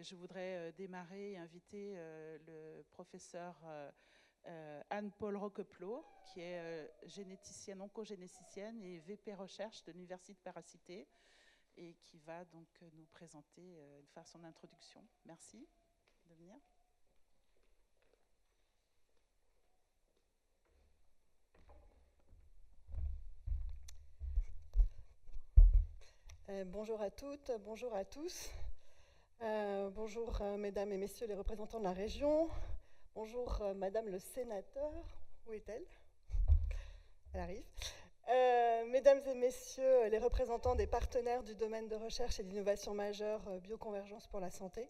je voudrais démarrer et inviter le professeur Anne-Paule Roqueplo, qui est généticienne, oncogénéticienne et VP Recherche de l'Université Paris Cité, et qui va donc nous présenter, faire son introduction. Merci de venir. Bonjour à toutes, bonjour à tous. Bonjour mesdames et messieurs les représentants de la région. Bonjour madame le sénateur. Où est-elle? Elle arrive. Mesdames et messieurs les représentants des partenaires du domaine de recherche et d'innovation majeure bioconvergence pour la santé,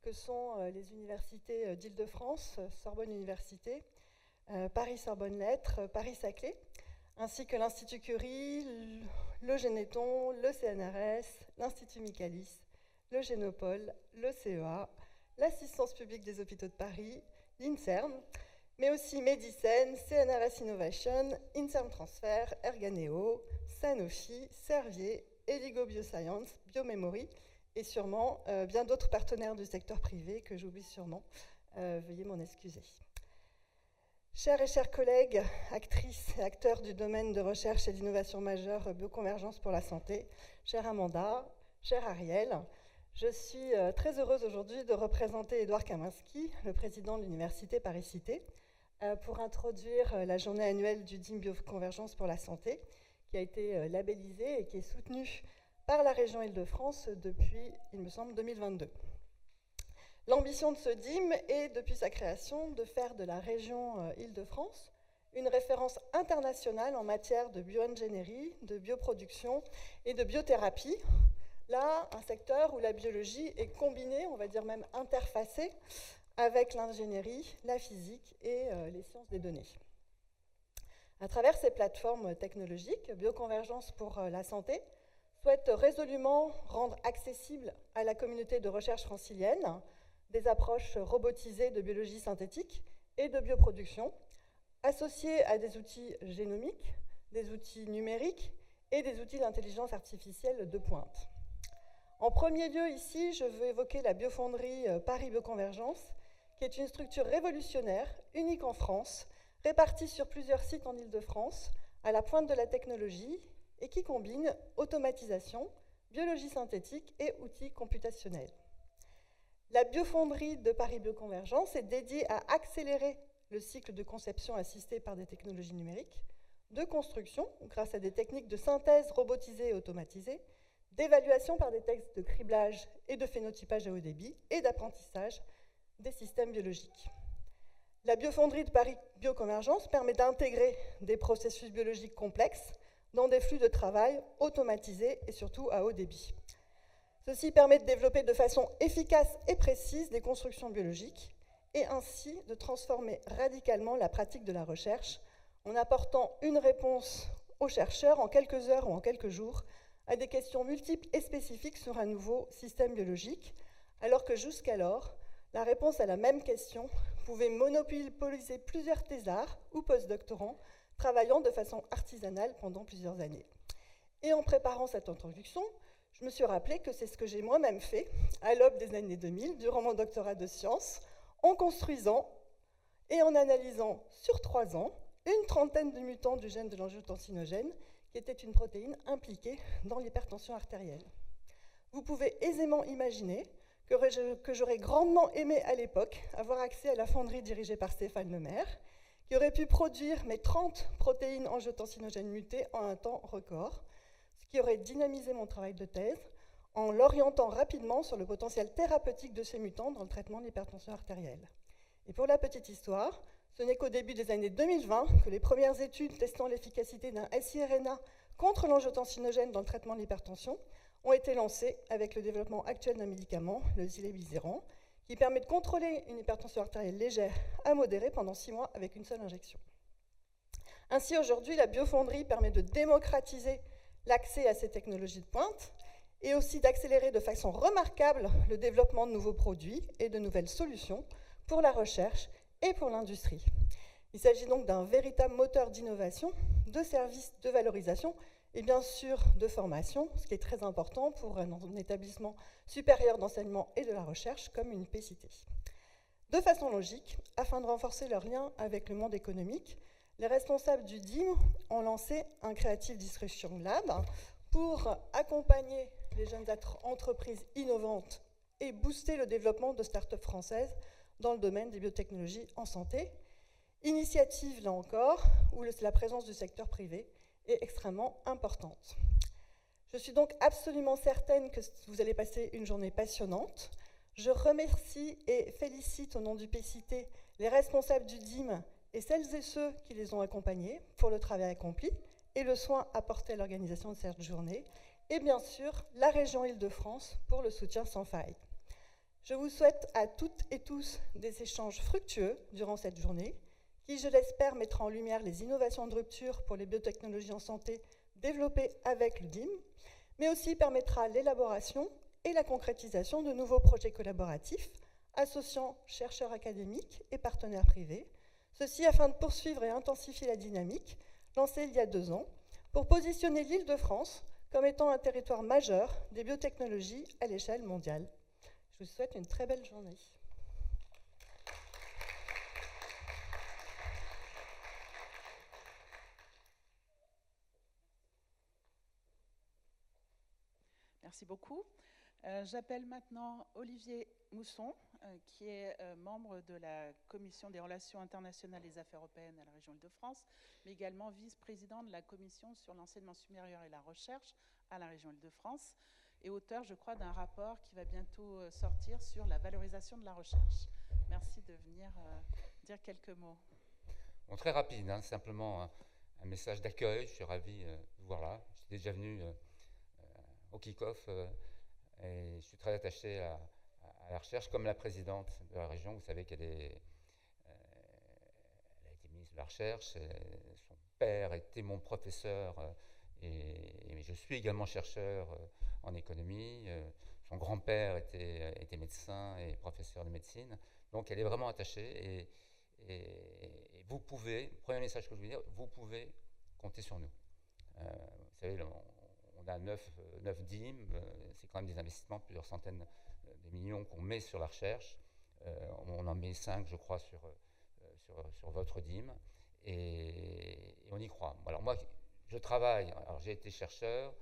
que sont les universités d'Ile-de-France, Sorbonne Université, Paris-Sorbonne Lettres, Paris-Saclay, ainsi que l'Institut Curie, le Généton, le CNRS, l'Institut Michaelis, le Génopole, le CEA, l'Assistance publique des hôpitaux de Paris, l'INSERM, mais aussi Medicine, CNRS Innovation, INSERM Transfer, Erganeo, Sanofi, Servier, Eligo Bioscience, Biomemory, et sûrement bien d'autres partenaires du secteur privé que j'oublie sûrement. Veuillez m'en excuser. Chers et chers collègues, actrices et acteurs du domaine de recherche et d'innovation majeure bioconvergence pour la santé, chère Amanda, cher Ariel, je suis très heureuse aujourd'hui de représenter Édouard Kaminski, le président de l'Université Paris Cité, pour introduire la journée annuelle du DIM BioConvS pour la santé, qui a été labellisée et qui est soutenue par la Région Ile-de-France depuis, il me semble, 2022. L'ambition de ce DIM est, depuis sa création, de faire de la région Ile-de-France une référence internationale en matière de bioingénierie, de bioproduction et de biothérapie. Là, un secteur où la biologie est combinée, on va dire même interfacée, avec l'ingénierie, la physique et les sciences des données. À travers ces plateformes technologiques, Bioconvergence pour la santé souhaite résolument rendre accessible à la communauté de recherche francilienne des approches robotisées de biologie synthétique et de bioproduction, associées à des outils génomiques, des outils numériques et des outils d'intelligence artificielle de pointe. En premier lieu, ici, je veux évoquer la biofonderie Paris BioConvergence, qui est une structure révolutionnaire, unique en France, répartie sur plusieurs sites en Ile-de-France, à la pointe de la technologie, et qui combine automatisation, biologie synthétique et outils computationnels. La biofonderie de Paris BioConvergence est dédiée à accélérer le cycle de conception assisté par des technologies numériques, de construction grâce à des techniques de synthèse robotisées et automatisées, d'évaluation par des tests de criblage et de phénotypage à haut débit et d'apprentissage des systèmes biologiques. La biofonderie de Paris BioConvergence permet d'intégrer des processus biologiques complexes dans des flux de travail automatisés et surtout à haut débit. Ceci permet de développer de façon efficace et précise des constructions biologiques et ainsi de transformer radicalement la pratique de la recherche en apportant une réponse aux chercheurs en quelques heures ou en quelques jours à des questions multiples et spécifiques sur un nouveau système biologique, alors que jusqu'alors, la réponse à la même question pouvait monopoliser plusieurs thésards ou postdoctorants travaillant de façon artisanale pendant plusieurs années. Et en préparant cette introduction, je me suis rappelé que c'est ce que j'ai moi-même fait à l'aube des années 2000, durant mon doctorat de sciences, en construisant et en analysant sur 3 ans une trentaine de mutants du gène de l'angiotensinogène, qui était une protéine impliquée dans l'hypertension artérielle. Vous pouvez aisément imaginer que j'aurais grandement aimé à l'époque avoir accès à la fonderie dirigée par Stéphane Lemaire, qui aurait pu produire mes 30 protéines angiotensinogènes mutées en un temps record, ce qui aurait dynamisé mon travail de thèse en l'orientant rapidement sur le potentiel thérapeutique de ces mutants dans le traitement de l'hypertension artérielle. Et pour la petite histoire, ce n'est qu'au début des années 2020 que les premières études testant l'efficacité d'un siRNA contre l'angiotensinogène dans le traitement de l'hypertension ont été lancées avec le développement actuel d'un médicament, le zilebesiran, qui permet de contrôler une hypertension artérielle légère à modérée pendant 6 mois avec une seule injection. Ainsi, aujourd'hui, la biofonderie permet de démocratiser l'accès à ces technologies de pointe et aussi d'accélérer de façon remarquable le développement de nouveaux produits et de nouvelles solutions pour la recherche et pour l'industrie. Il s'agit donc d'un véritable moteur d'innovation, de service, de valorisation et bien sûr de formation, ce qui est très important pour un établissement supérieur d'enseignement et de la recherche comme une UPCité. De façon logique, afin de renforcer leur lien avec le monde économique, les responsables du DIM ont lancé un Creative Disruption Lab pour accompagner les jeunes entreprises innovantes et booster le développement de start-up françaises dans le domaine des biotechnologies en santé. Initiative, là encore, où la présence du secteur privé est extrêmement importante. Je suis donc absolument certaine que vous allez passer une journée passionnante. Je remercie et félicite au nom du UPCité les responsables du DIM et celles et ceux qui les ont accompagnés pour le travail accompli et le soin apporté à l'organisation de cette journée, et bien sûr la région Ile-de-France pour le soutien sans faille. Je vous souhaite à toutes et tous des échanges fructueux durant cette journée, qui, je l'espère, mettra en lumière les innovations de rupture pour les biotechnologies en santé développées avec le DIM, mais aussi permettra l'élaboration et la concrétisation de nouveaux projets collaboratifs associant chercheurs académiques et partenaires privés, ceci afin de poursuivre et intensifier la dynamique lancée il y a 2 ans pour positionner l'Île-de-France comme étant un territoire majeur des biotechnologies à l'échelle mondiale. Je vous souhaite une très belle journée. Merci beaucoup. J'appelle maintenant Olivier Mousson, qui est membre de la Commission des relations internationales et des affaires européennes à la région Ile-de-France, mais également vice-président de la Commission sur l'enseignement supérieur et la recherche à la région Ile-de-France, et auteur, je crois, d'un rapport qui va bientôt sortir sur la valorisation de la recherche. Merci de venir dire quelques mots. Bon, très rapide, hein, simplement un message d'accueil. Je suis ravi de vous voir là. J'étais déjà venu au kick-off et je suis très attaché à la recherche. Comme la présidente de la région, vous savez qu'elle elle a été ministre de la Recherche. Son père était mon professeur et je suis également chercheur en économie. Son grand-père était médecin et professeur de médecine. Donc elle est vraiment attachée et vous pouvez, premier message que je veux dire, vous pouvez compter sur nous. Vous savez, on a 9 DIM, c'est quand même des investissements, plusieurs centaines de millions qu'on met sur la recherche. On en met 5, je crois, sur votre DIM, et on y croit. Alors moi, je travaille, alors j'ai été chercheur,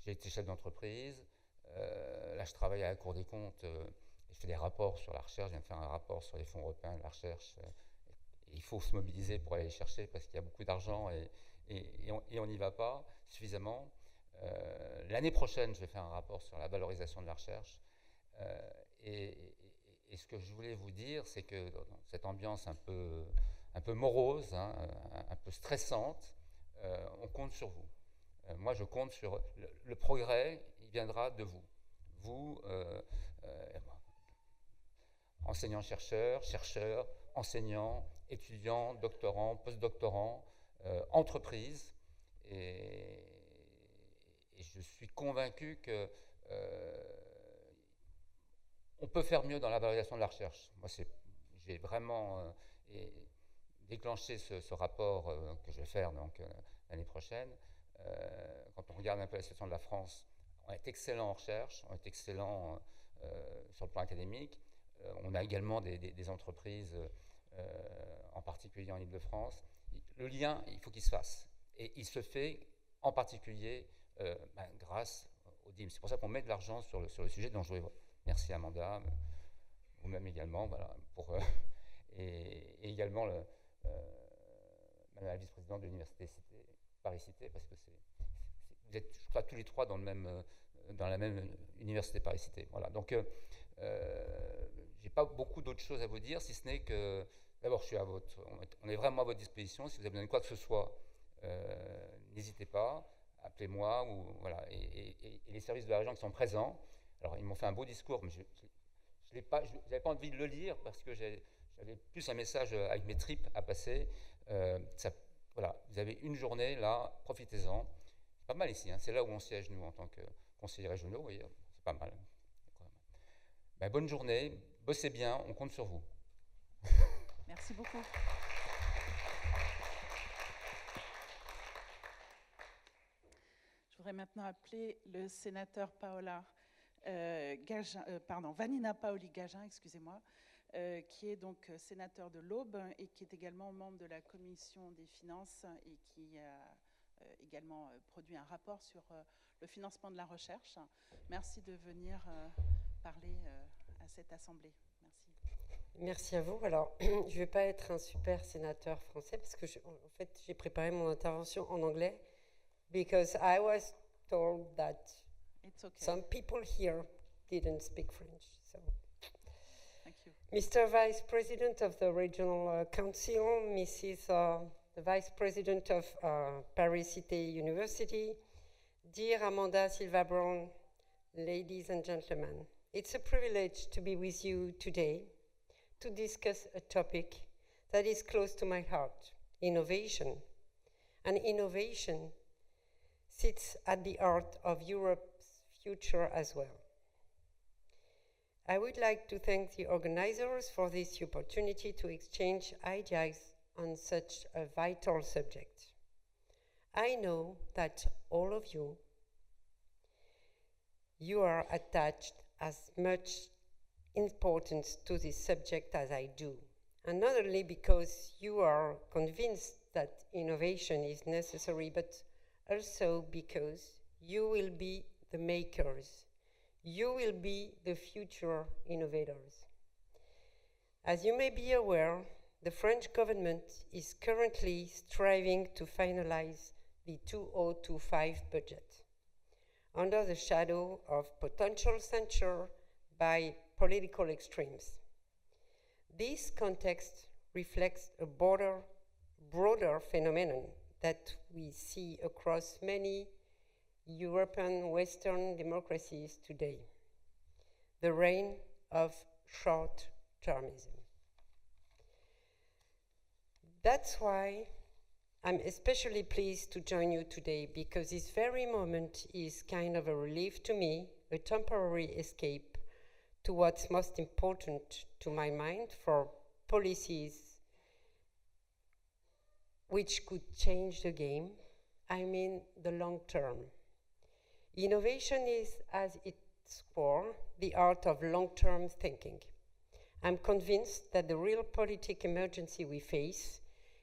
j'ai été chef d'entreprise, là je travaille à la Cour des comptes, je fais des rapports sur la recherche, je viens de faire un rapport sur les fonds européens de la recherche. Il faut se mobiliser pour aller les chercher parce qu'il y a beaucoup d'argent et on n'y va pas suffisamment. L'année prochaine, je vais faire un rapport sur la valorisation de la recherche. Et ce que je voulais vous dire, c'est que dans cette ambiance un peu morose, hein, un peu stressante, on compte sur vous. Moi, je compte sur le progrès, il viendra de vous. Vous, enseignants-chercheurs, enseignants, étudiants, doctorants, post-doctorants, entreprises. Et je suis convaincu que on peut faire mieux dans la valorisation de la recherche. Moi, j'ai vraiment déclenché ce rapport que je vais faire l'année prochaine. Quand on regarde un peu la situation de la France, on est excellent en recherche, on est excellent sur le plan académique. On a également des entreprises, en particulier en Ile-de-France. Le lien, il faut qu'il se fasse. Et il se fait en particulier grâce au DIM. C'est pour ça qu'on met de l'argent sur le sujet dont je voulais. Merci Amanda, vous-même également, voilà, et également Madame la vice-présidente de l'Université Paris Cité, parce que vous êtes, je crois, tous les trois dans la même Université Paris Cité. Voilà. Donc, j'ai pas beaucoup d'autres choses à vous dire, si ce n'est que, d'abord, on est vraiment à votre disposition. Si vous avez besoin de quoi que ce soit, n'hésitez pas, appelez-moi, voilà. Et les services de la région qui sont présents. Alors, ils m'ont fait un beau discours, mais je n'avais pas envie de le lire parce que j'avais plus un message avec mes tripes à passer. Voilà, vous avez une journée là, profitez-en. C'est pas mal ici, hein, c'est là où on siège, nous, en tant que conseillers régionaux, vous voyez, c'est pas mal. Ben, bonne journée, bossez bien, on compte sur vous. Merci beaucoup. voudrais maintenant appeler le sénateur Vanina Paoli-Gagin, excusez-moi, qui est donc sénateur de l'Aube et qui est également membre de la commission des finances et qui a également produit un rapport sur le financement de la recherche. Merci de venir parler à cette assemblée. Merci. Merci à vous. Alors, je ne vais pas être un super sénateur français parce que, en fait, j'ai préparé mon intervention en anglais because I was told that some people here didn't speak French. So, thank you. Mr. Vice President of the Regional Council, Mrs. The Vice President of Paris Cité University, dear Amanda Silva Brun, ladies and gentlemen, it's a privilege to be with you today to discuss a topic that is close to my heart, innovation. And innovation sits at the heart of Europe's future as well. I would like to thank the organizers for this opportunity to exchange ideas on such a vital subject. I know that all of you are attached as much importance to this subject as I do, and not only because you are convinced that innovation is necessary, but also because you will be the makers. You will be the future innovators. As you may be aware, the French government is currently striving to finalize the 2025 budget under the shadow of potential censure by political extremes. This context reflects a broader phenomenon that we see across many European Western democracies today, the reign of short-termism. That's why I'm especially pleased to join you today, because this very moment is kind of a relief to me, a temporary escape to what's most important to my mind for policies which could change the game. I mean the long term. Innovation is, at its core, the art of long-term thinking. I'm convinced that the real political emergency we face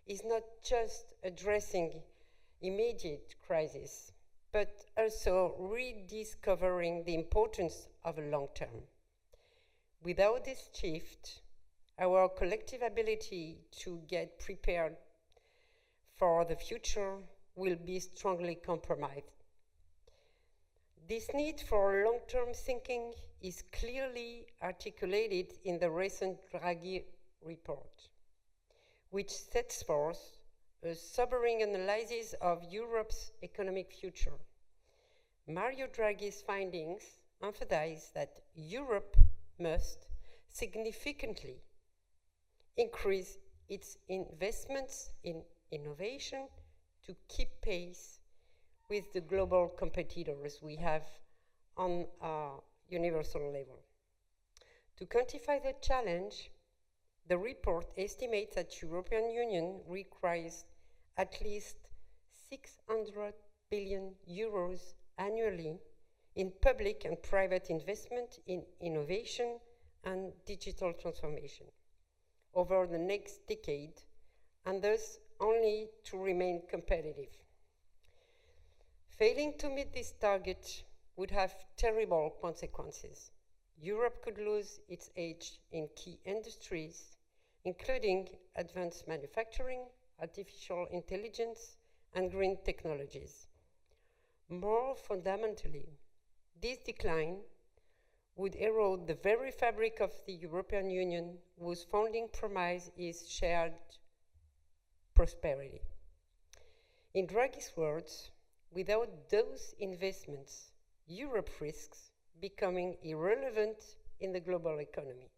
is not just addressing immediate crisis, but also rediscovering the importance of a long term. Without this shift, our collective ability to get prepared for the future will be strongly compromised. This need for long-term thinking is clearly articulated in the recent Draghi report, which sets forth a sobering analysis of Europe's economic future. Mario Draghi's findings emphasize that Europe must significantly increase its investments in innovation to keep pace with the global competitors we have on a universal level. To quantify the challenge, the report estimates that the European Union requires at least 600 billion euros annually in public and private investment in innovation and digital transformation over the next decade, and thus only to remain competitive. Failing to meet this target would have terrible consequences. Europe could lose its edge in key industries, including advanced manufacturing, artificial intelligence, and green technologies. More fundamentally, this decline would erode the very fabric of the European Union, whose founding premise is shared prosperity. In Draghi's words, without those investments, Europe risks becoming irrelevant in the global economy.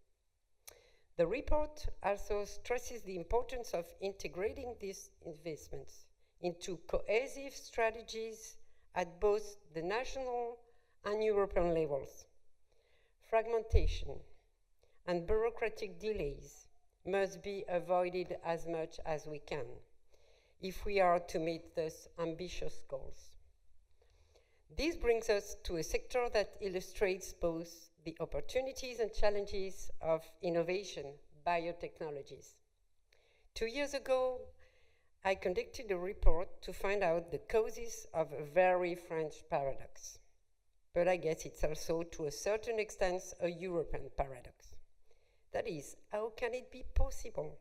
The report also stresses the importance of integrating these investments into cohesive strategies at both the national and European levels. Fragmentation and bureaucratic delays must be avoided as much as we can if we are to meet these ambitious goals. This brings us to a sector that illustrates both the opportunities and challenges of innovation, biotechnologies. 2 years ago, I conducted a report to find out the causes of a very French paradox. But I guess it's also, to a certain extent, a European paradox. That is, how can it be possible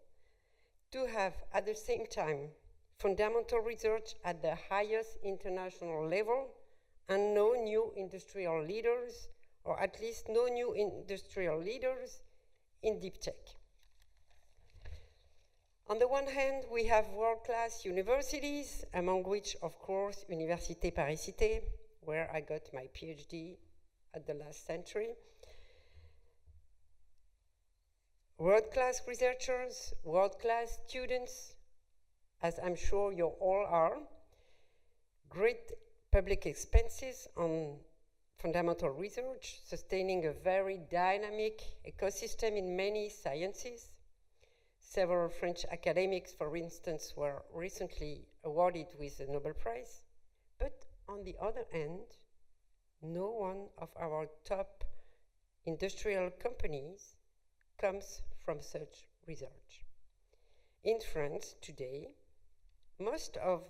to have, at the same time, fundamental research at the highest international level and no new industrial leaders, or at least no new industrial leaders in deep tech? On the one hand, we have world-class universities, among which, of course, Université Paris Cité, where I got my PhD at the last century. World-class researchers, world-class students, as I'm sure you all are. Great public expenses on fundamental research, sustaining a very dynamic ecosystem in many sciences. Several French academics, for instance, were recently awarded with the Nobel Prize. But on the other hand, no one of our top industrial companies comes from such research. In France today, most of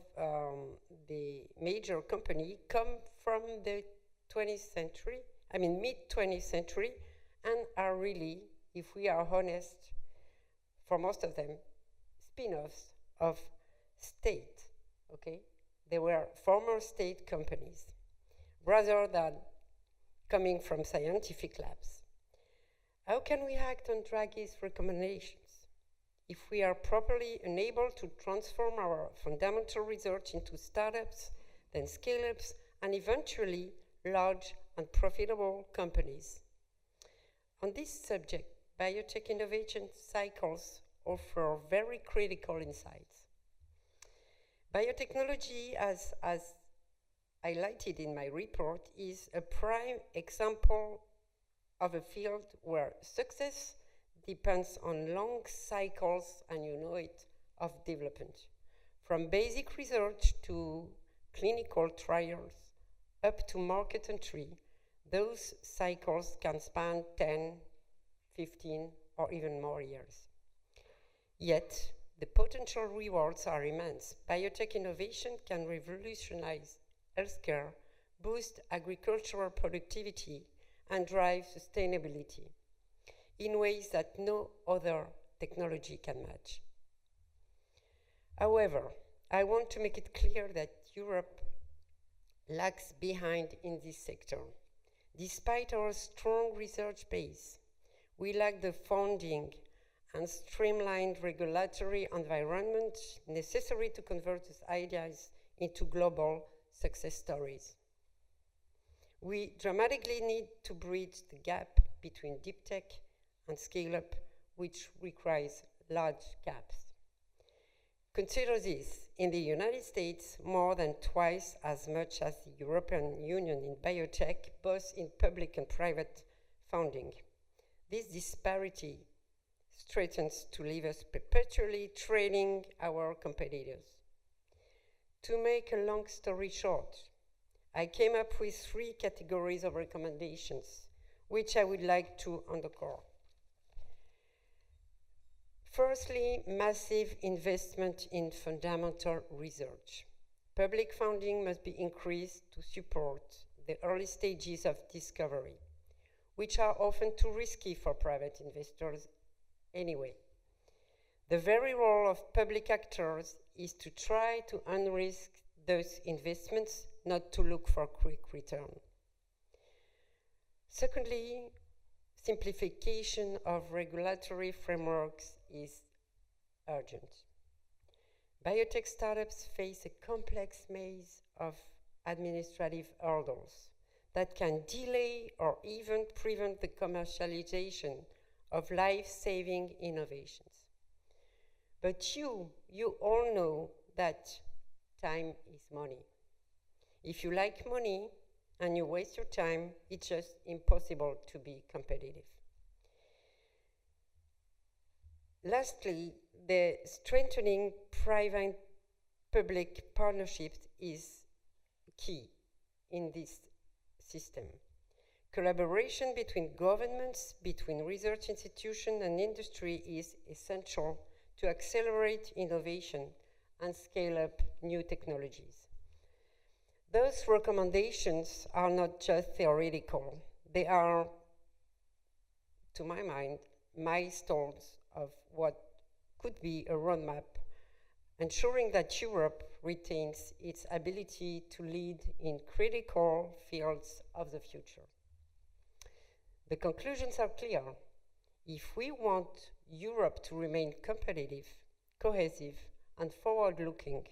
the major companies come from the 20th century, mid-20th century, and are really, if we are honest, for most of them, spin-offs of state, okay? They were former state companies, rather than coming from scientific labs. How can we act on Draghi's recommendations if we are properly unable to transform our fundamental research into startups, then scale-ups, and eventually large and profitable companies? On this subject, biotech innovation cycles offer very critical insights. Biotechnology, as highlighted in my report, is a prime example of a field where success depends on long cycles, and you know it, of development. From basic research to clinical trials up to market entry, those cycles can span 10, 15, or even more years. Yet, the potential rewards are immense. Biotech innovation can revolutionize healthcare, boost agricultural productivity, and drive sustainability in ways that no other technology can match. However, I want to make it clear that Europe lags behind in this sector. Despite our strong research base, we lack the funding and streamlined regulatory environment necessary to convert these ideas into global success stories. We dramatically need to bridge the gap between deep tech and scale-up, which requires large gaps. Consider this: in the United States, more than twice as much as the European Union in biotech, both in public and private funding. This disparity threatens to leave us perpetually trailing our competitors. To make a long story short, I came up with 3 categories of recommendations, which I would like to underscore. Firstly, massive investment in fundamental research. Public funding must be increased to support the early stages of discovery, which are often too risky for private investors anyway. The very role of public actors is to try to unrisk those investments, not to look for quick return. Secondly, simplification of regulatory frameworks is urgent. Biotech startups face a complex maze of administrative hurdles that can delay or even prevent the commercialization of life-saving innovations. But you all know that time is money. If you like money and you waste your time, it's just impossible to be competitive. Lastly, the strengthening private-public partnerships is key in this system. Collaboration between governments, between research institutions and industry is essential to accelerate innovation and scale up new technologies. Those recommendations are not just theoretical. They are, to my mind, milestones of what could be a roadmap, ensuring that Europe retains its ability to lead in critical fields of the future. The conclusions are clear. If we want Europe to remain competitive, cohesive, and forward-looking,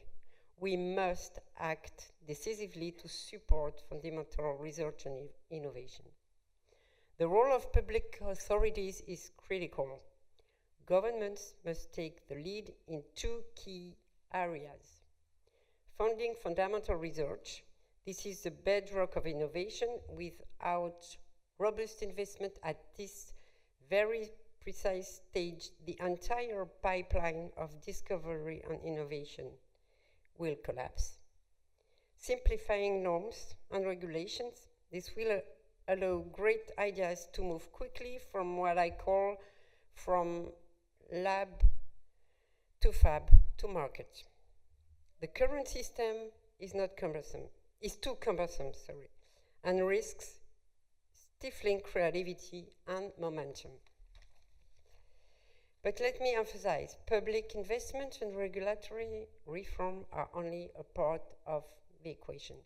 we must act decisively to support fundamental research and innovation. The role of public authorities is critical. Governments must take the lead in two key areas. Funding fundamental research. This is the bedrock of innovation. Without robust investment at this very precise stage, the entire pipeline of discovery and innovation will collapse. Simplifying norms and regulations. This will allow great ideas to move quickly from what I call from lab to fab to market. The current system is too cumbersome, and risks stifling creativity and momentum. But let me emphasize, public investment and regulatory reform are only a part of the equation.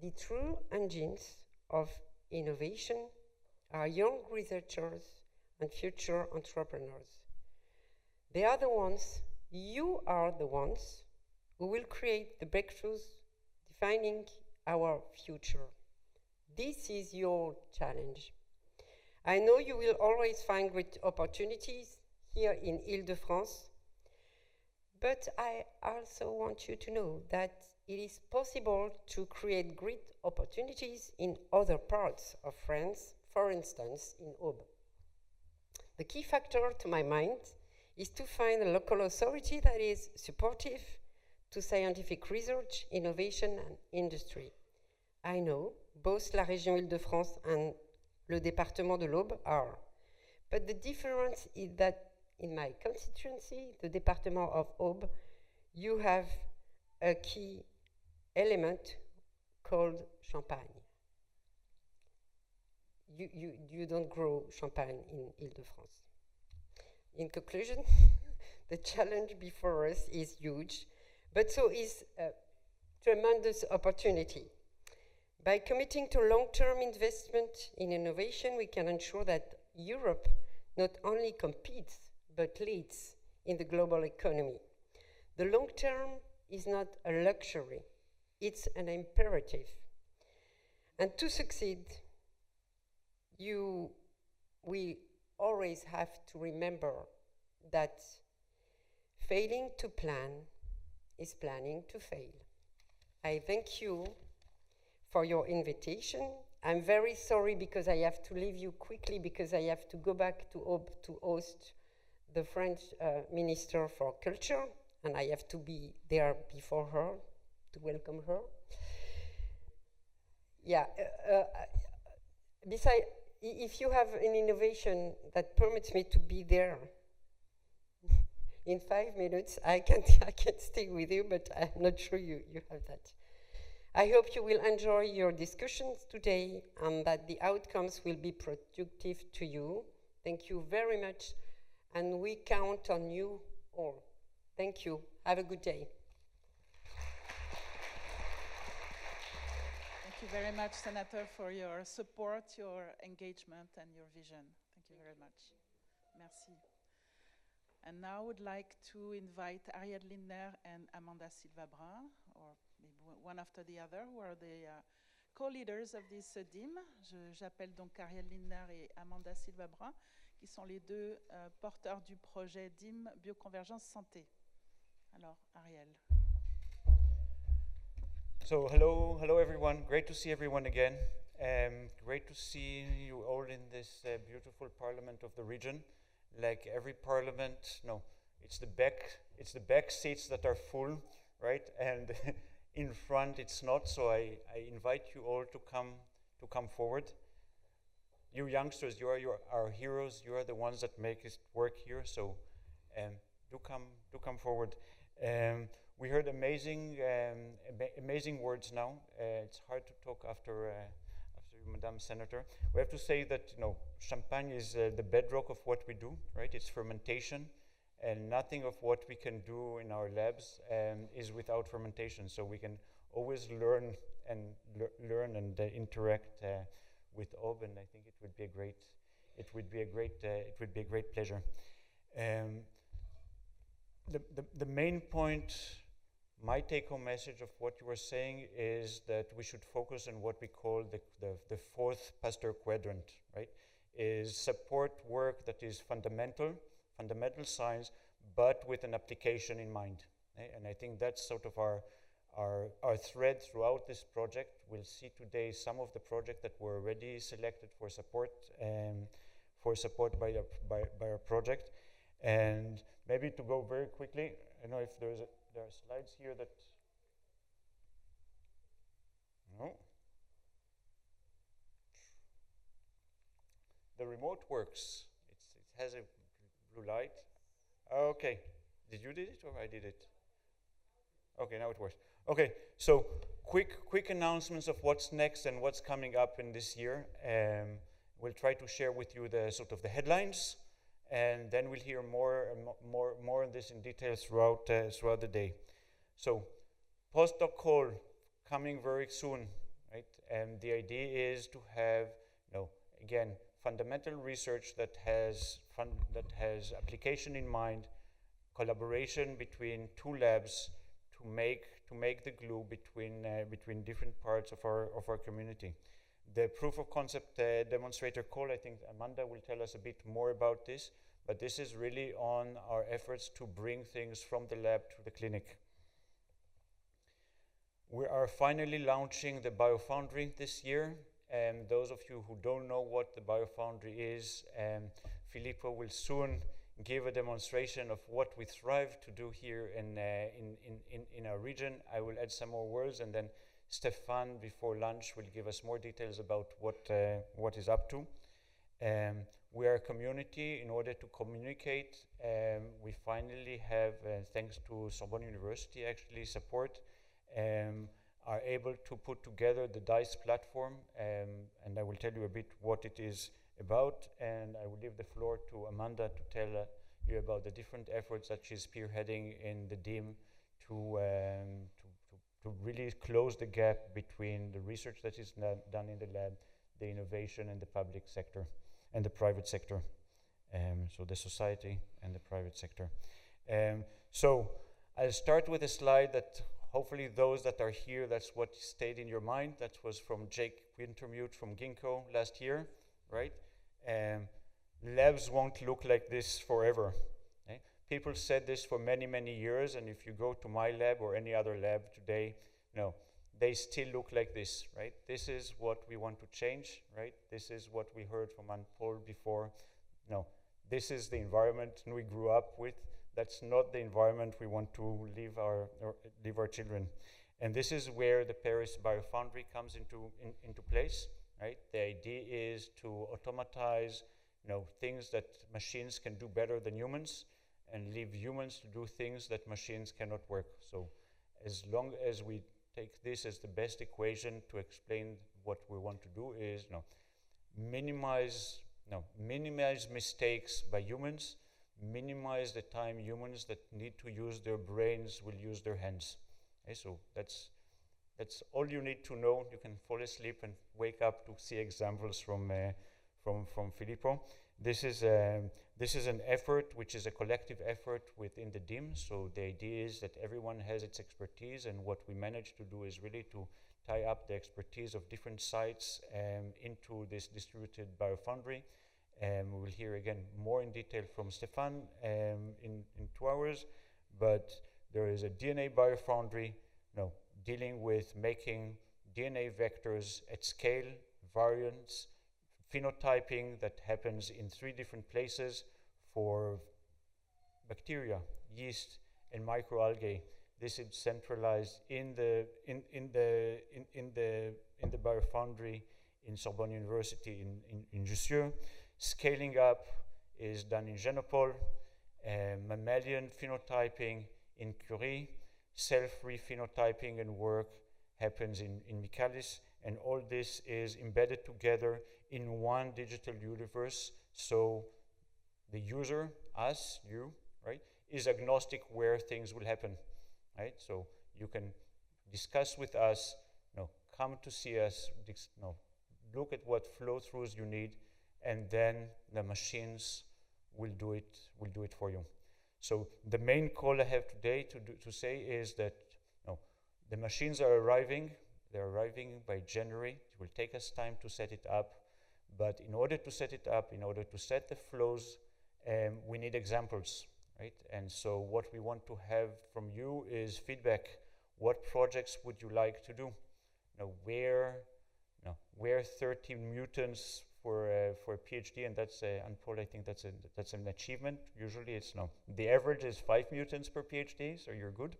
The true engines of innovation are young researchers and future entrepreneurs. They are the ones, you are the ones, who will create the breakthroughs defining our future. This is your challenge. I know you will always find great opportunities here in Ile-de-France, but I also want you to know that it is possible to create great opportunities in other parts of France, for instance, in Aube. The key factor, to my mind, is to find a local authority that is supportive to scientific research, innovation, and industry. I know both la Région Ile-de-France and le département de l'Aube are, but the difference is that in my constituency, the département of Aube, you have a key element called champagne. You don't grow champagne in Ile-de-France. In conclusion, the challenge before us is huge, but so is a tremendous opportunity. By committing to long-term investment in innovation, we can ensure that Europe not only competes, but leads in the global economy. The long term is not a luxury, it's an imperative. And to succeed, we always have to remember that failing to plan is planning to fail. I thank you for your invitation. I'm very sorry because I have to leave you quickly because I have to go back to Aube to host the French Minister for Culture, and I have to be there before her to welcome her. Yeah, besides, if you have an innovation that permits me to be there in 5 minutes, I can stay with you, but I'm not sure you have that. I hope you will enjoy your discussions today and that the outcomes will be productive to you. Thank you very much, and we count on you all. Thank you. Have a good day. Thank you very much, Senator, for your support, your engagement, and your vision. Thank you very much. Merci. And now I would like to invite Ariel Lindner and Amanda Silva Brun, or maybe one after the other, who are the co-leaders of this DIM. J'appelle donc Ariel Lindner et Amanda Silva Brun, qui sont les deux porteurs du projet DIM BioConvS Santé. Alors, Ariel. So hello everyone. Great to see everyone again. Great to see you all in this beautiful parliament of the region. Like every parliament, no, it's the back seats that are full, right? And in front it's not, so I invite you all to come forward. You youngsters, you are our heroes. You are the ones that make it work here. So do come forward. We heard amazing words now. It's hard to talk after you, Madame Senator. We have to say that champagne is the bedrock of what we do, right? It's fermentation, and nothing of what we can do in our labs is without fermentation. So we can always learn and interact with Ob, and I think it would be a great pleasure. The main point, my take-home message of what you were saying is that we should focus on what we call the fourth Pasteur quadrant, right? Is support work that is fundamental science, but with an application in mind. And I think that's sort of our thread throughout this project. We'll see today some of the projects that were already selected for support by our project. And maybe to go very quickly, I don't know if there are slides here that, no. The remote works. It has a blue light. Okay, did you did it or I did it? Okay, now it works. Okay, so quick announcements of what's next and what's coming up in this year. We'll try to share with you the sort of the headlines, and then we'll hear more on this in detail throughout the day. So, postdoc call coming very soon, right? And the idea is to have, again, fundamental research that has application in mind, collaboration between two labs to make the glue between different parts of our community. The proof of concept demonstrator call, I think Amanda will tell us a bit more about this, but this is really on our efforts to bring things from the lab to the clinic. We are finally launching the BioFoundry this year. And those of you who don't know what the BioFoundry is, Filippo will soon give a demonstration of what we strive to do here in our region. I will add some more words, and then Stefan, before lunch, will give us more details about what is up to. We are a community. In order to communicate, we finally have, thanks to Sorbonne University, actually support, are able to put together the DICE platform, and I will tell you a bit what it is about, and I will leave the floor to Amanda to tell you about the different efforts that she's spearheading in the DIM to really close the gap between the research that is done in the lab, the innovation in the public sector and the private sector, so the society and the private sector. So I'll start with a slide that hopefully those that are here, that's what stayed in your mind. That was from Jake Wintermute from Ginkgo last year, right? Labs won't look like this forever. Okay? People said this for many, many years, and if you go to my lab or any other lab today, they still look like this, right? This is what we want to change, right? This is what we heard from Anne-Paule before. This is the environment we grew up with. That's not the environment we want to leave our children. And this is where the Paris BioFoundry comes into place, right? The idea is to automatize, things that machines can do better than humans, and leave humans to do things that machines cannot work. So as long as we take this as the best equation to explain what we want to do is, minimize mistakes by humans, minimize the time humans that need to use their brains will use their hands. Okay, so that's all you need to know. You can fall asleep and wake up to see examples from Filippo. This is an effort which is a collective effort within the DIM. So the idea is that everyone has its expertise, and what we managed to do is really to tie up the expertise of different sites into this distributed BioFoundry. We will hear again more in detail from Stefan in 2 hours, but there is a DNA BioFoundry, dealing with making DNA vectors at scale, variants, phenotyping that happens in 3 different places for bacteria, yeast, and microalgae. This is centralized in the biofoundry in Sorbonne University in Jussieu. Scaling up is done in Genopole. Mammalian phenotyping in Curie. Self-rephenotyping and work happens in Michaelis. And all this is embedded together in one digital universe. So the user, us, you, right, is agnostic where things will happen, right? So you can discuss with us, come to see us, look at what flow-throughs you need, and then the machines will do it for you. So the main call I have today to say is that the machines are arriving. They're arriving by January. It will take us time to set it up. But in order to set it up, in order to set the flows, we need examples, right? And so what we want to have from you is feedback. What projects would you like to do? Where 30 mutants for a PhD, and that's Anne-Paule, I think that's an achievement. Usually it's the average is 5 mutants per PhD, so you're good.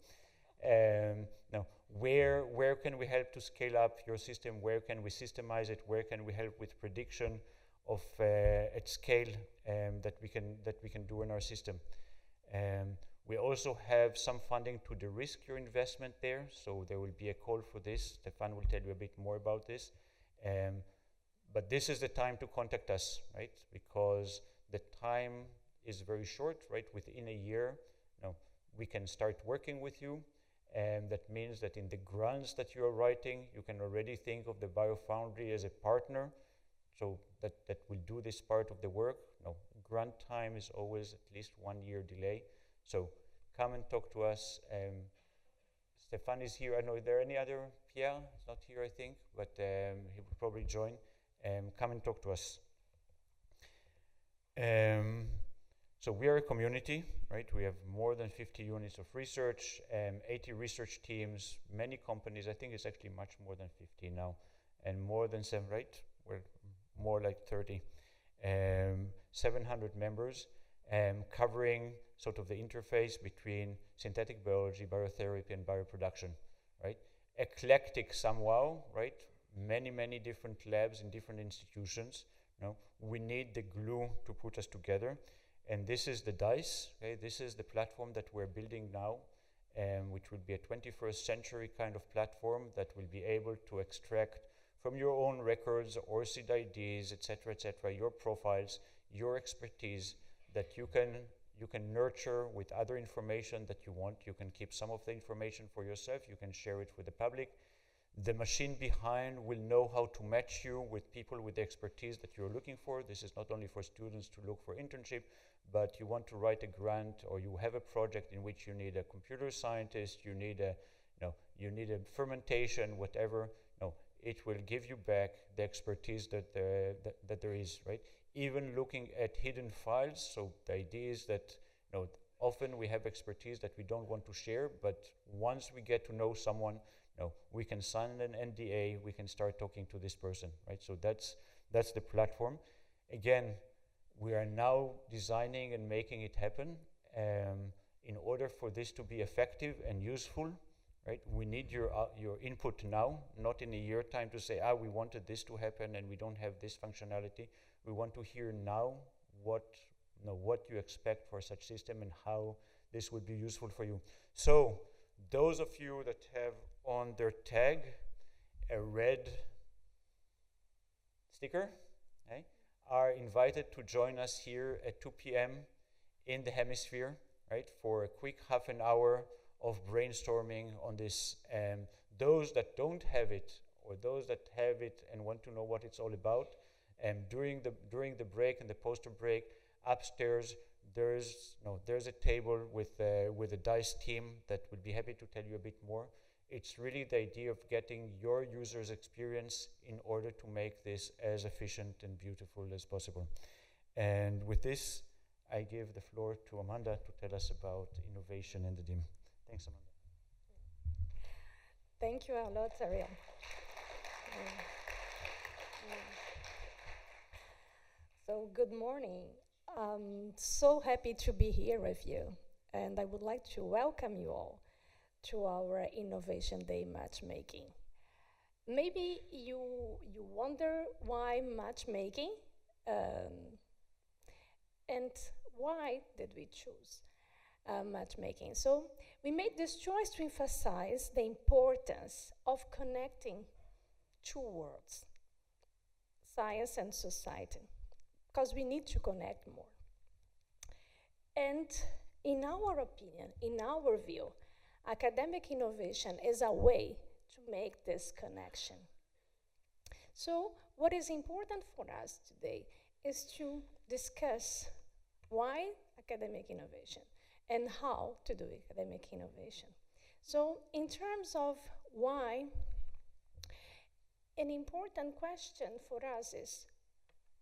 Where can we help to scale up your system? Where can we systemize it? Where can we help with prediction of at scale that we can do in our system? We also have some funding to de-risk your investment there, so there will be a call for this. Stefan will tell you a bit more about this. But this is the time to contact us, right? Because the time is very short, right? Within a year, we can start working with you. And that means that in the grants that you are writing, you can already think of the biofoundry as a partner, so that will do this part of the work. Grant time is always at least 1 year delay. So come and talk to us. Stefan is here. I know, is there any other? Pierre is not here, I think, but he will probably join. Come and talk to us. So we are a community, right? We have more than 50 units of research, 80 research teams, many companies. I think it's actually much more than 50 now, and more than 7, right? We're more like 30. 700 members, covering sort of the interface between synthetic biology, biotherapy, and bioproduction, right? Eclectic somehow, right? Many different labs in different institutions. We need the glue to put us together. And this is the DICE, okay? This is the platform that we're building now, which will be a 21st century kind of platform that will be able to extract from your own records, ORCID IDs, et cetera, your profiles, your expertise that you can nurture with other information that you want. You can keep some of the information for yourself. You can share it with the public. The machine behind will know how to match you with people with the expertise that you're looking for. This is not only for students to look for internship, but you want to write a grant, or you have a project in which you need a computer scientist, you need a fermentation, whatever. It will give you back the expertise that there is, right? Even looking at hidden files. So the idea is that often we have expertise that we don't want to share, but once we get to know someone, we can sign an NDA, we can start talking to this person, right? So that's the platform. Again, we are now designing and making it happen. In order for this to be effective and useful, right, we need your input now, not in a year time to say, we wanted this to happen and we don't have this functionality. We want to hear now what you expect for such system and how this would be useful for you. So those of you that have on their tag a red sticker, okay, are invited to join us here at 2 p.m. in the hemisphere, right, for a quick half an hour of brainstorming on this. Those that don't have it, or those that have it and want to know what it's all about, during the break and the poster break upstairs, there's a table with the DICE team that would be happy to tell you a bit more. It's really the idea of getting your users' experience in order to make this as efficient and beautiful as possible. And with this, I give the floor to Amanda to tell us about innovation in the DIM. Thanks, Amanda. Thank you a lot, Ariel. So good morning. I'm so happy to be here with you, and I would like to welcome you all. to our Innovation Day matchmaking. Maybe you wonder why matchmaking, and why did we choose matchmaking? So we made this choice to emphasize the importance of connecting two worlds, science and society, because we need to connect more. And in our opinion, in our view, academic innovation is a way to make this connection. So what is important for us today is to discuss why academic innovation and how to do academic innovation. So in terms of why, an important question for us is,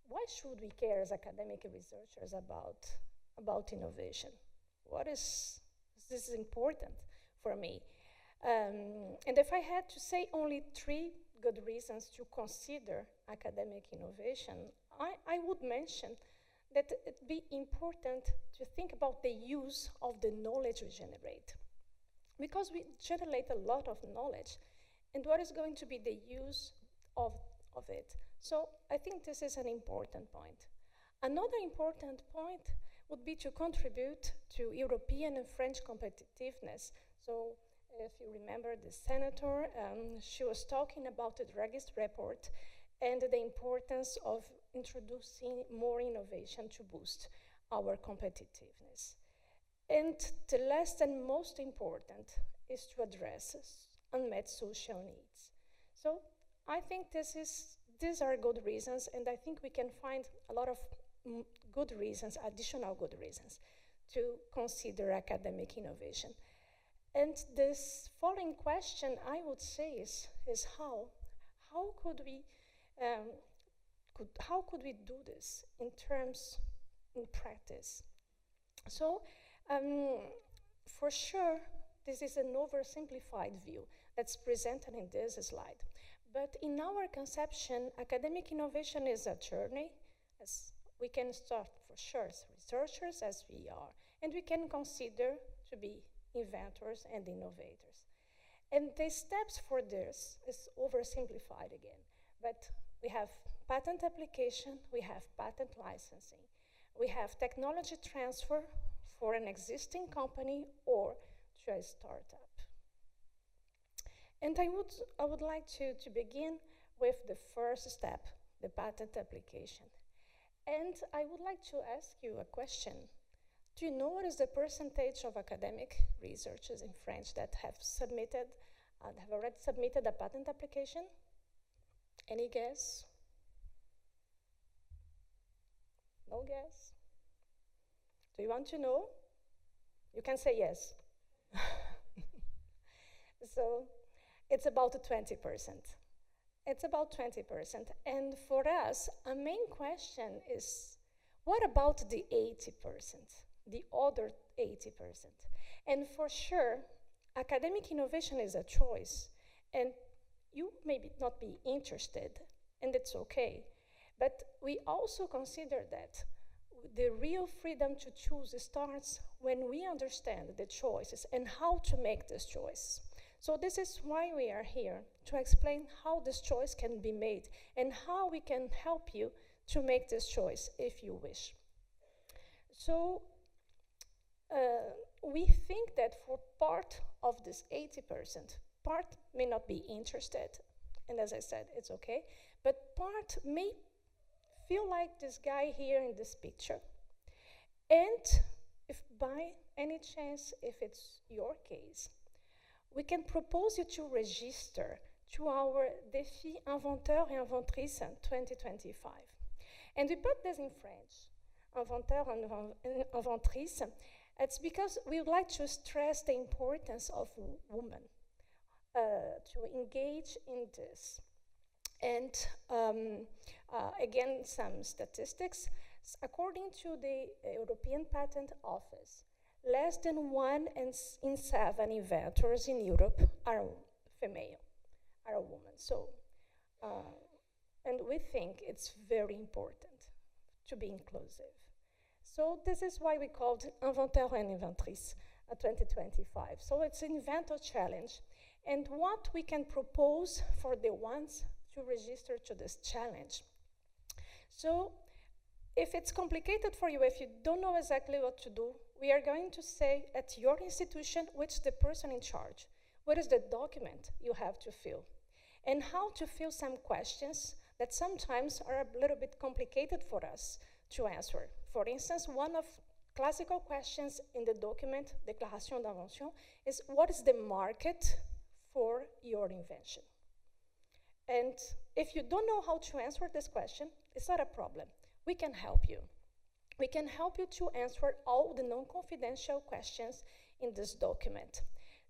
why should we care as academic researchers about innovation? This is important for me. And if I had to say only 3 good reasons to consider academic innovation, I would mention that it'd be important to think about the use of the knowledge we generate. Because we generate a lot of knowledge, and what is going to be the use of it? So I think this is an important point. Another important point would be to contribute to European and French competitiveness. So if you remember the senator, she was talking about the Dragist report and the importance of introducing more innovation to boost our competitiveness. And the last and most important is to address unmet social needs. So I think these are good reasons, and I think we can find a lot of good reasons, additional good reasons, to consider academic innovation. And this following question, I would say, is how could we do this in practice? So, for sure, this is an oversimplified view that's presented in this slide. But in our conception, academic innovation is a journey, as we can start for sure as researchers, as we are, and we can consider to be inventors and innovators. And the steps for this is oversimplified again, but we have patent application, we have patent licensing, we have technology transfer for an existing company or to a startup. And I would like to begin with the first step, the patent application. And I would like to ask you a question. Do you know what is the percentage of academic researchers in French that have already submitted a patent application? Any guess? No guess? Do you want to know? You can say yes. So it's about 20%. It's about 20%. And for us, a main question is, what about the 80%? The other 80%? And for sure, academic innovation is a choice. And you may not be interested, and it's okay. But we also consider that the real freedom to choose starts when we understand the choices and how to make this choice. So this is why we are here, to explain how this choice can be made and how we can help you to make this choice if you wish. So we think that for part of this 80%, part may not be interested, and as I said, it's okay, but part may feel like this guy here in this picture. And if by any chance, if it's your case, we can propose you to register to our Défi Inventeur et Inventrice 2025. And we put this in French, Inventeur and Inventrice. It's because we would like to stress the importance of women to engage in this. And again, some statistics. According to the European Patent Office, less than 1 in 7 inventors in Europe are female, are a woman. So, and we think it's very important to be inclusive. So this is why we called Inventeur and Inventrice 2025. So it's an inventor challenge. And what we can propose for the ones to register to this challenge. So if it's complicated for you, if you don't know exactly what to do, we are going to say at your institution, which is the person in charge, what is the document you have to fill, and how to fill some questions that sometimes are a little bit complicated for us to answer. For instance, one of classical questions in the document, Déclaration d'invention, is what is the market for your invention? And if you don't know how to answer this question, it's not a problem. We can help you. We can help you to answer all the non-confidential questions in this document.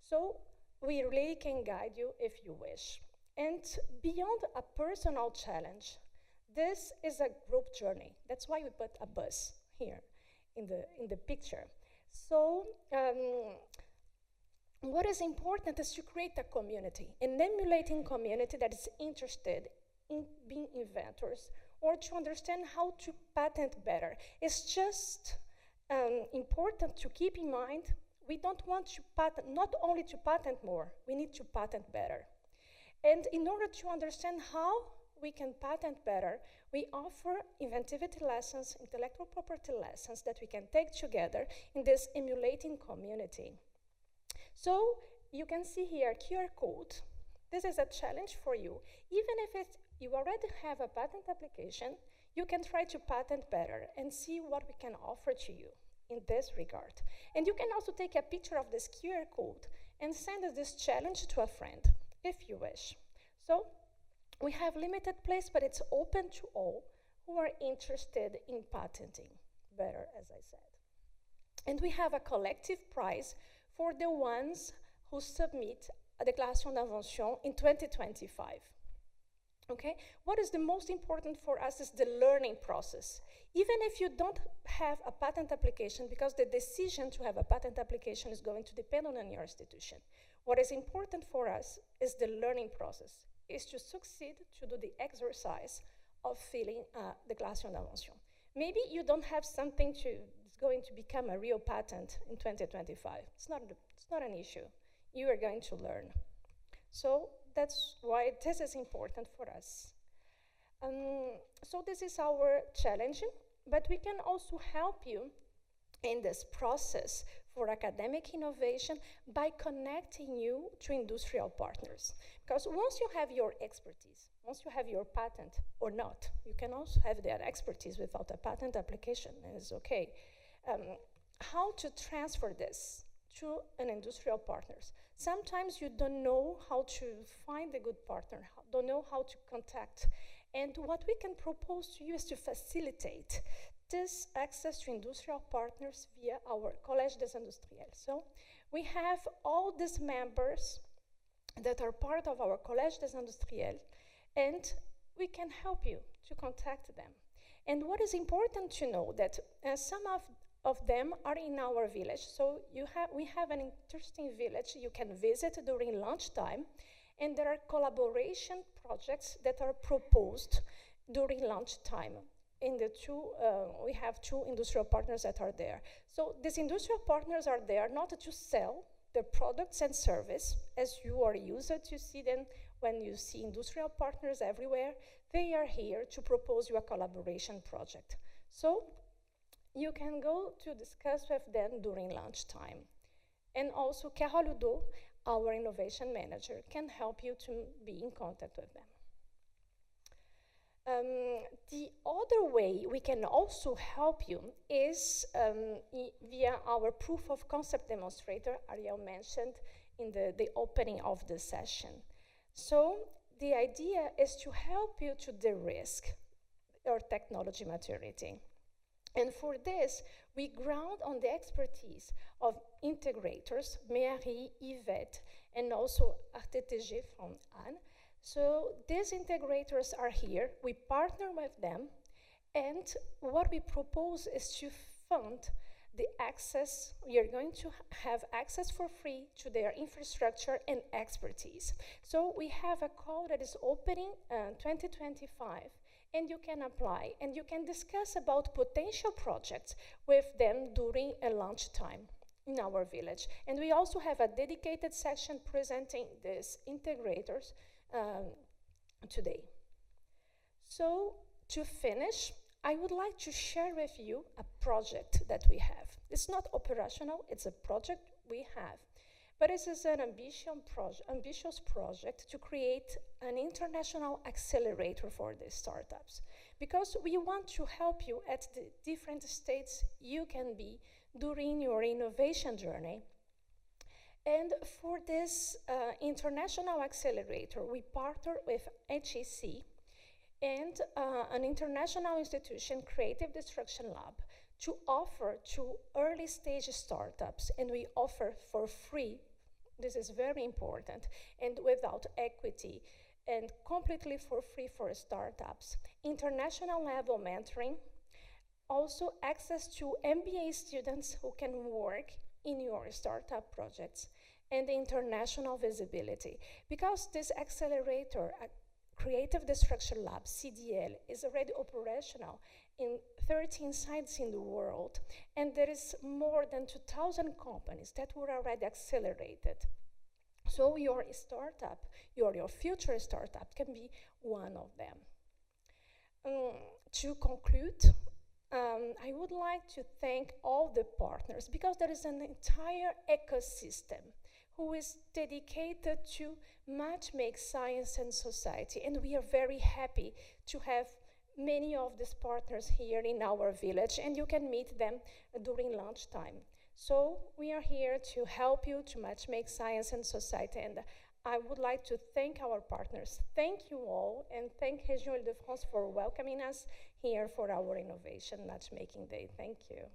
So we really can guide you if you wish. And beyond a personal challenge, this is a group journey. That's why we put a bus here in the picture. So what is important is to create a community, an emulating community that is interested in being inventors or to understand how to patent better. It's just important to keep in mind, we don't want to patent, not only to patent more, we need to patent better. And in order to understand how we can patent better, we offer inventivity lessons, intellectual property lessons that we can take together in this emulating community. So you can see here QR code. This is a challenge for you. Even if you already have a patent application, you can try to patent better and see what we can offer to you in this regard. And you can also take a picture of this QR code and send this challenge to a friend, if you wish. So we have limited place, but it's open to all who are interested in patenting better, as I said. And we have a collective prize for the ones who submit a Déclaration d'invention in 2025. Okay? What is the most important for us is the learning process. Even if you don't have a patent application, because the decision to have a patent application is going to depend on your institution. What is important for us is the learning process, is to succeed to do the exercise of filling the Déclaration d'invention. Maybe you don't have something that's going to become a real patent in 2025. It's not an issue. You are going to learn. So that's why this is important for us. So this is our challenge, but we can also help you in this process for academic innovation by connecting you to industrial partners. Because once you have your expertise, once you have your patent or not, you can also have that expertise without a patent application, and it's okay. How to transfer this to an industrial partners? Sometimes you don't know how to find a good partner, don't know how to contact. And what we can propose to you is to facilitate this access to industrial partners via our Collège des Industriels. So we have all these members that are part of our Collège des Industriels, and we can help you to contact them. And what is important to know that some of them are in our village. So we have an interesting village you can visit during lunchtime, and there are collaboration projects that are proposed during lunchtime. We have two industrial partners that are there. So these industrial partners are there not to sell their products and service, as you are used to see them when you see industrial partners everywhere. They are here to propose you a collaboration project. So you can go to discuss with them during lunchtime. And also, Carole Oudot, our innovation manager, can help you to be in contact with them. The other way we can also help you is via our proof of concept demonstrator Ariel mentioned in the opening of the session. So the idea is to help you to de-risk your technology maturity. And for this, we ground on the expertise of integrators, Mary, Yvette, and also RTTG from Anne. So these integrators are here, we partner with them, and what we propose is to fund the access. You're going to have access for free to their infrastructure and expertise. So we have a call that is opening 2025, and you can apply, and you can discuss about potential projects with them during a lunchtime. in our village. And we also have a dedicated section presenting these integrators today. So to finish, I would like to share with you a project that we have. It's not operational, it's a project we have. But this is an ambitious project to create an international accelerator for these startups. Because we want to help you at the different states you can be during your innovation journey. And for this international accelerator, we partner with HEC and an international institution, Creative Destruction Lab, to offer to early stage startups, and we offer for free, this is very important, and without equity, and completely for free for startups, international level mentoring, also access to MBA students who can work in your startup projects, and international visibility. Because this accelerator, Creative Destruction Lab, CDL, is already operational in 13 sites in the world, and there is more than 2,000 companies that were already accelerated. So your startup, your future startup can be one of them. To conclude, I would like to thank all the partners, because there is an entire ecosystem who is dedicated to match-make science and society, and we are very happy to have many of these partners here in our village, and you can meet them during lunchtime. So we are here to help you to match-make science and society, and I would like to thank our partners. Thank you all, and thank Région Ile-de-France for welcoming us here for our Innovation Matchmaking Day. Thank you.